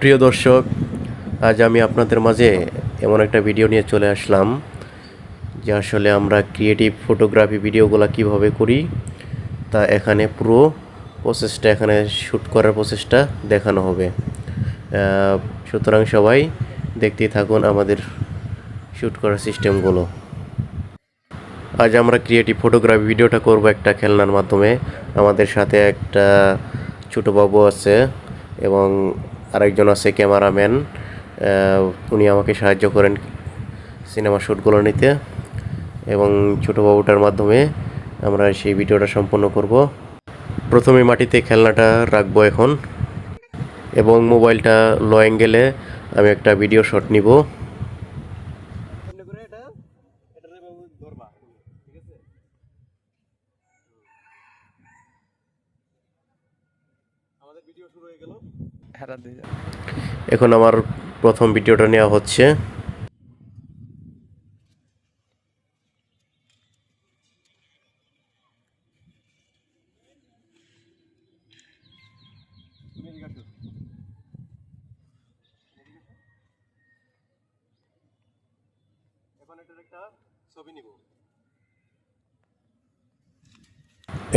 প্রিয় দর্শক, আজ আমি আপনাদের মাঝে এমন একটা ভিডিও নিয়ে চলে আসলাম যে আসলে আমরা ক্রিয়েটিভ ফটোগ্রাফি ভিডিওগুলো কিভাবে করি তা এখানে পুরো প্রসেসটা এখানে শ্যুট করার প্রসেসটা দেখানো হবে। সুতরাং সবাই দেখতেই থাকুন আমাদের শ্যুট করার সিস্টেমগুলো। আজ আমরা ক্রিয়েটিভ ফটোগ্রাফি ভিডিওটা করব একটা খেলনার মাধ্যমে। আমাদের সাথে একটা ছোটো বাবু আছে এবং আরেকজন আছে ক্যামেরাম্যান। উনি আমাকে সাহায্য করেন সিনেমা শ্যুটগুলো নিতে এবং ছোটো বাবুটার মাধ্যমে আমরা সেই ভিডিওটা সম্পন্ন করব। প্রথমে মাটিতে খেলনাটা রাখবো এখন এবং মোবাইলটা লো অ্যাঙ্গেলে আমি একটা ভিডিও শট নিব। এখন আমার প্রথম ভিডিওটা নেওয়া হচ্ছে।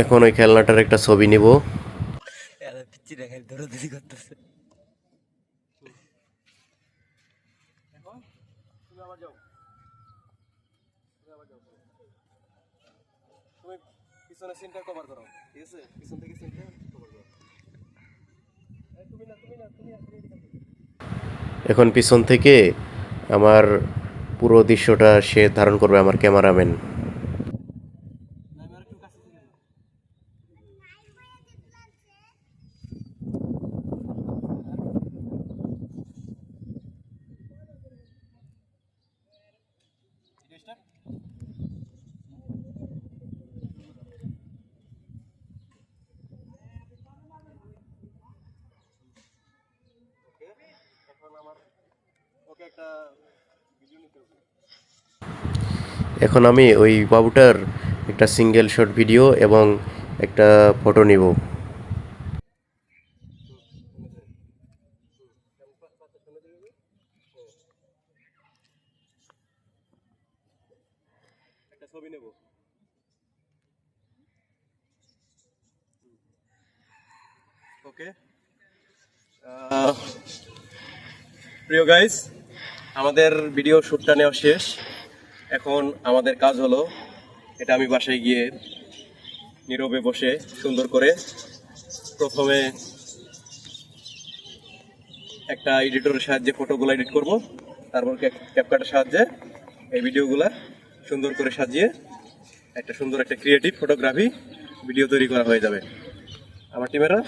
এখন ওই খেলনাটার একটা ছবি নিব। পিছনে সিনটা কভার করো, ঠিক আছে? পিছন থেকে সিনটা কভার করো। এখন পিছন থেকে আমার পুরো দৃশ্যটা সে ধারণ করবে, আমার ক্যামেরাম্যান। এখন আমি ওই বাবুটার একটা সিঙ্গেল শট ভিডিও এবং একটা ফটো নিব। একটা ছবি নেব। ওকে, প্রিয় গাইস, আমাদের ভিডিও শ্যুটটা নেওয়া শেষ। এখন আমাদের কাজ হলো এটা আমি বাসায় গিয়ে নীরবে বসে সুন্দর করে প্রথমে একটা এডিটরের সাহায্যে ফটোগুলো এডিট করব, তারপর ক্যাপকাটের সাহায্যে এই ভিডিওগুলো সুন্দর করে সাজিয়ে একটা সুন্দর একটা ক্রিয়েটিভ ফটোগ্রাফি ভিডিও তৈরি করা হয়ে যাবে। আমার টিমেরা